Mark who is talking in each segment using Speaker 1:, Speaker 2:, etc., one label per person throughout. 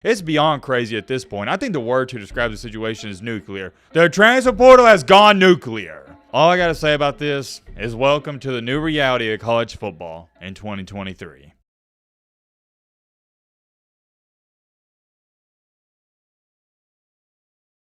Speaker 1: It's beyond crazy at this point. I think the word to describe the situation is nuclear. The transfer portal has gone nuclear. All I gotta say about this is welcome to the new reality of college football in 2023.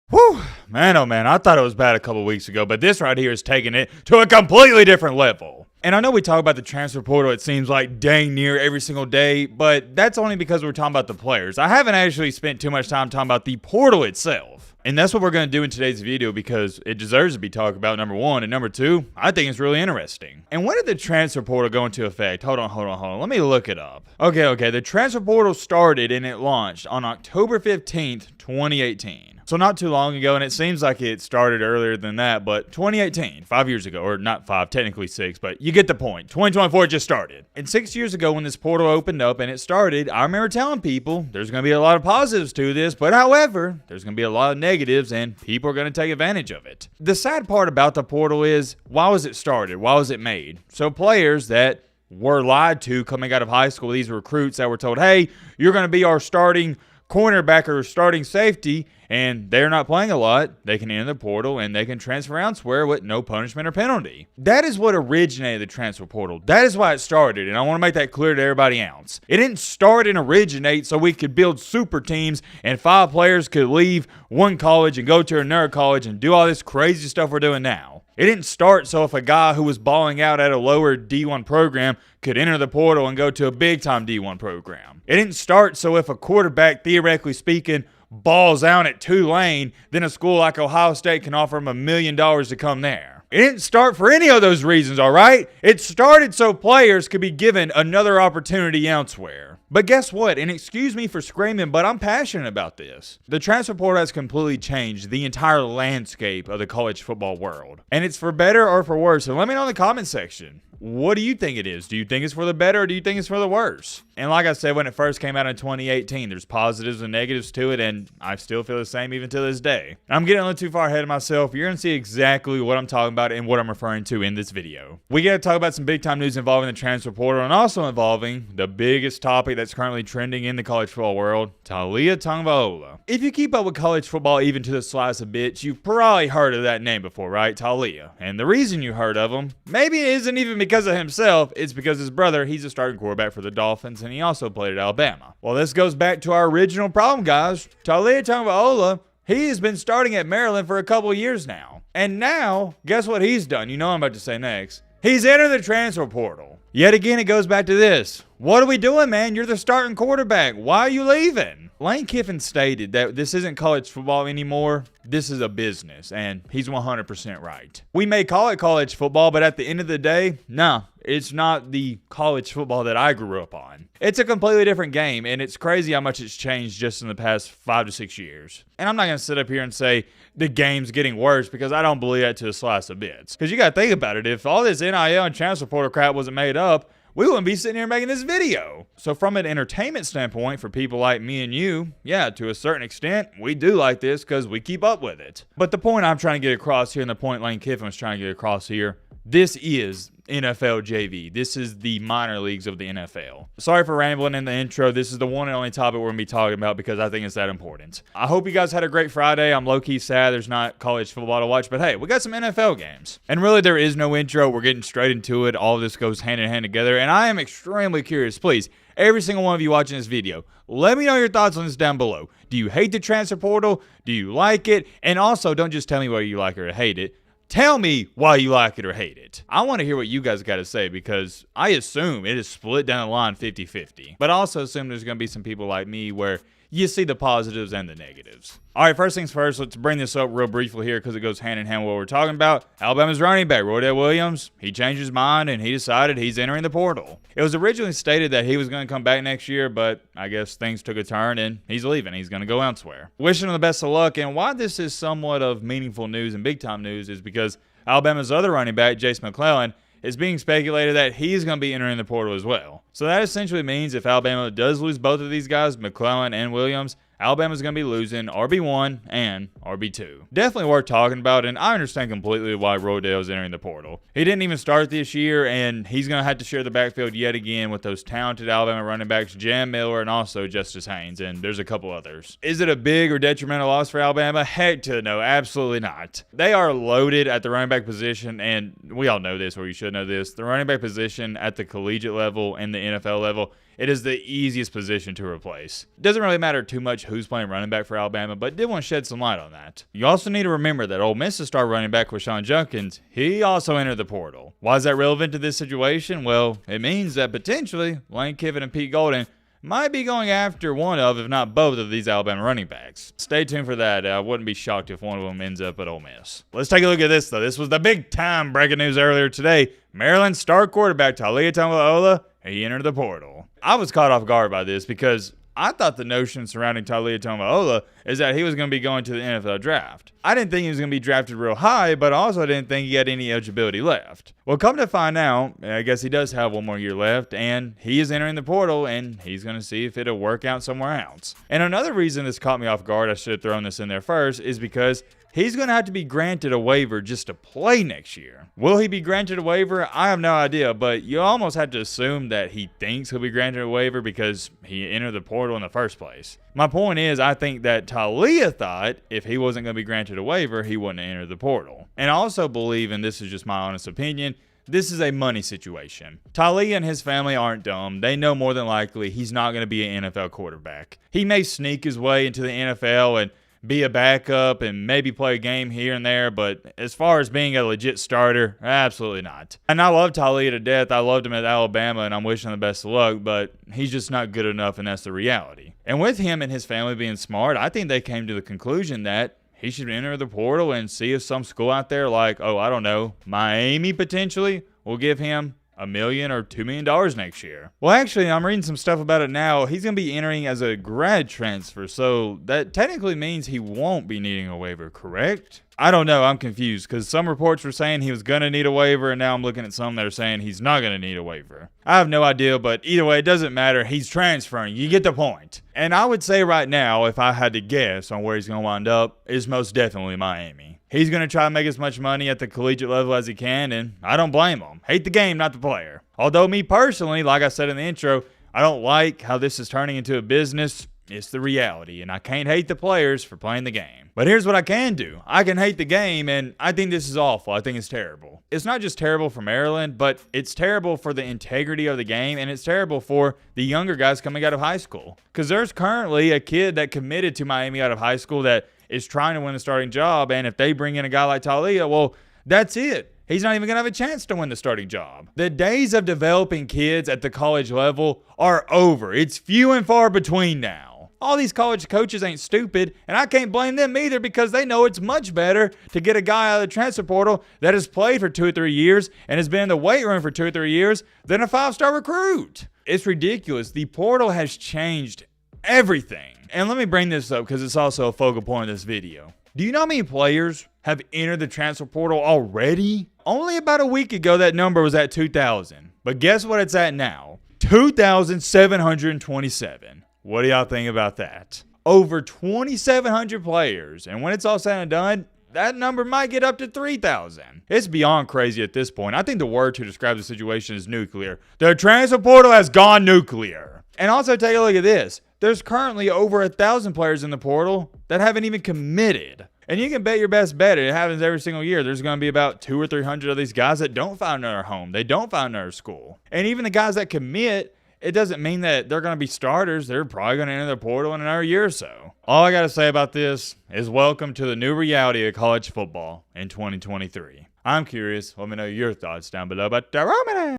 Speaker 1: Whew, man, oh man, I thought it was bad a couple weeks ago, but this right here is taking it to a completely different level. And I know we talk about the transfer portal, it seems like dang near every single day, but that's only because we're talking about the players. I haven't actually spent too much time talking about the portal itself. And that's what we're going to do in today's video because it deserves to be talked about, number one. And number two, I think it's really interesting. And when did the transfer portal go into effect? Hold on. Let me look it up. Okay. The transfer portal started and it launched on October 15th, 2018. So not too long ago, and it seems like it started earlier than that, but 2018, 5 years ago, or not 5, technically 6, but you get the point. 2024 just started. And 6 years ago when this portal opened up and it started, I remember telling people there's going to be a lot of positives to this, but however, there's going to be a lot of negatives and people are going to take advantage of it. The sad part about the portal is, why was it started? Why was it made? So players that were lied to coming out of high school, these recruits that were told, hey, you're going to be our starting cornerback or starting safety, and they're not playing a lot, they can enter the portal and they can transfer elsewhere with no punishment or penalty. That is what originated the transfer portal. That is why it started, and I want to make that clear to everybody else. It didn't start and originate so we could build super teams and 5 players could leave one college and go to another college and do all this crazy stuff we're doing now. It didn't start so if a guy who was balling out at a lower D1 program could enter the portal and go to a big-time D1 program. It didn't start so if a quarterback, theoretically speaking, balls out at Tulane, then a school like Ohio State can offer him $1 million to come there. It didn't start for any of those reasons, all right? It started so players could be given another opportunity elsewhere. But guess what? And excuse me for screaming, but I'm passionate about this. The transfer portal has completely changed the entire landscape of the college football world. And it's for better or for worse. So let me know in the comment section. What do you think it is? Do you think it's for the better or do you think it's for the worse? And like I said, when it first came out in 2018, there's positives and negatives to it, and I still feel the same even to this day. I'm getting a little too far ahead of myself. You're going to see exactly what I'm talking about and what I'm referring to in this video. We got to talk about some big time news involving the transfer portal and also involving the biggest topic that's currently trending in the college football world, Taulia Tagovailoa. If you keep up with college football even to the slice of bits, you've probably heard of that name before, right? Taulia. And the reason you heard of him, maybe it isn't even because of himself, it's because his brother, he's a starting quarterback for the Dolphins, and he also played at Alabama. Well, this goes back to our original problem, guys. Taulia Tagovailoa, he has been starting at Maryland for a couple years now. And now, guess what he's done? You know what I'm about to say next. He's entered the transfer portal. Yet again, it goes back to this. What are we doing, man? You're the starting quarterback. Why are you leaving? Lane Kiffin stated that this isn't college football anymore. This is a business, and he's 100% right. We may call it college football, but at the end of the day, no, it's not the college football that I grew up on. It's a completely different game, and it's crazy how much it's changed just in the past 5 to 6 years. And I'm not going to sit up here and say the game's getting worse because I don't believe that to a slice of bits. Because you got to think about it. If all this NIL and transfer portal crap wasn't made up, we wouldn't be sitting here making this video. So from an entertainment standpoint, for people like me and you, yeah, to a certain extent, we do like this because we keep up with it. But the point I'm trying to get across here, and the point Lane Kiffin was trying to get across here, this is NFL JV. This is the minor leagues of the NFL. Sorry for rambling in the intro. This is the one and only topic we're going to be talking about because I think it's that important. I hope you guys had a great Friday. I'm low-key sad there's not college football to watch, but hey, we got some NFL games. And really, there is no intro. We're getting straight into it. All of this goes hand in hand together, and I am extremely curious. Please, every single one of you watching this video, let me know your thoughts on this down below. Do you hate the transfer portal? Do you like it? And also, don't just tell me whether you like it or hate it. Tell me why you like it or hate it. I want to hear what you guys got to say because I assume it is split down the line 50-50. But I also assume there's going to be some people like me where you see the positives and the negatives. All right, first things first, let's bring this up real briefly here because it goes hand in hand with what we're talking about. Alabama's running back, Roydell Williams, he changed his mind and he decided he's entering the portal. It was originally stated that he was going to come back next year, but I guess things took a turn and he's leaving. He's going to go elsewhere. Wishing him the best of luck, and why this is somewhat of meaningful news and big-time news is because Alabama's other running back, Jase McClellan, is being speculated that he's going to be entering the portal as well. So that essentially means if Alabama does lose both of these guys, McClellan and Williams, Alabama's going to be losing RB1 and RB2. Definitely worth talking about, and I understand completely why Roydell's entering the portal. He didn't even start this year, and he's going to have to share the backfield yet again with those talented Alabama running backs, Jam Miller and also Justice Haynes, and there's a couple others. Is it a big or detrimental loss for Alabama? Heck to no, absolutely not. They are loaded at the running back position, and we all know this, or you should know this. The running back position at the collegiate level and the NFL level, it is the easiest position to replace. It doesn't really matter too much who's playing running back for Alabama, but did want to shed some light on that. You also need to remember that Ole Miss's star running back, Rashawn Jenkins, he also entered the portal. Why is that relevant to this situation? Well, it means that potentially Lane Kiffin and Pete Golden might be going after one of, if not both, of these Alabama running backs. Stay tuned for that. I wouldn't be shocked if one of them ends up at Ole Miss. Let's take a look at this, though. This was the big-time breaking news earlier today. Maryland star quarterback Taulia Tagovailoa, he entered the portal. I was caught off guard by this because I thought the notion surrounding Taulia Tagovailoa is that he was going to be going to the NFL draft. I didn't think he was going to be drafted real high, but also didn't think he had any eligibility left. Well, come to find out, I guess he does have one more year left, and he is entering the portal, and he's going to see if it'll work out somewhere else. And another reason this caught me off guard, I should have thrown this in there first, is because he's going to have to be granted a waiver just to play next year. Will he be granted a waiver? I have no idea, but you almost have to assume that he thinks he'll be granted a waiver because he entered the portal in the first place. My point is, I think that Taulia thought if he wasn't going to be granted a waiver, he wouldn't enter the portal. And I also believe, and this is just my honest opinion, this is a money situation. Taulia and his family aren't dumb. They know more than likely he's not going to be an NFL quarterback. He may sneak his way into the NFL and be a backup and maybe play a game here and there, but as far as being a legit starter, absolutely not. And I love Taulia to death. I loved him at Alabama, and I'm wishing him the best of luck, but he's just not good enough, and that's the reality. And with him and his family being smart, I think they came to the conclusion that he should enter the portal and see if some school out there like, oh, I don't know, Miami potentially will give him $1 million or $2 million next year. Well, actually, I'm reading some stuff about it now. He's going to be entering as a grad transfer, so that technically means he won't be needing a waiver, correct? I don't know. I'm confused because some reports were saying he was going to need a waiver, and now I'm looking at some that are saying he's not going to need a waiver. I have no idea, but either way, it doesn't matter. He's transferring. You get the point. And I would say right now, if I had to guess on where he's going to wind up, is most definitely Miami. He's going to try to make as much money at the collegiate level as he can, and I don't blame him. Hate the game, not the player. Although me personally, like I said in the intro, I don't like how this is turning into a business. It's the reality, and I can't hate the players for playing the game. But here's what I can do. I can hate the game, and I think this is awful. I think it's terrible. It's not just terrible for Maryland, but it's terrible for the integrity of the game, and it's terrible for the younger guys coming out of high school. Because there's currently a kid that committed to Miami out of high school that is trying to win the starting job, and if they bring in a guy like Taulia, well, that's it. He's not even going to have a chance to win the starting job. The days of developing kids at the college level are over. It's few and far between now. All these college coaches ain't stupid, and I can't blame them either because they know it's much better to get a guy out of the transfer portal that has played for 2 or 3 years and has been in the weight room for 2 or 3 years than a 5-star recruit. It's ridiculous. The portal has changed everything. And let me bring this up because it's also a focal point of this video. Do you know how many players have entered the transfer portal already? Only about a week ago, that number was at 2,000. But guess what it's at now? 2,727. What do y'all think about that? Over 2,700 players. And when it's all said and done, that number might get up to 3,000. It's beyond crazy at this point. I think the word to describe the situation is nuclear. The transfer portal has gone nuclear. And also take a look at this. There's currently over 1,000 players in the portal that haven't even committed. And you can bet your best bet it happens every single year. There's going to be about 200 or 300 of these guys that don't find another home. They don't find another school. And even the guys that commit, it doesn't mean that they're going to be starters. They're probably going to enter the portal in another year or so. All I got to say about this is welcome to the new reality of college football in 2023. I'm curious. Let me know your thoughts down below. But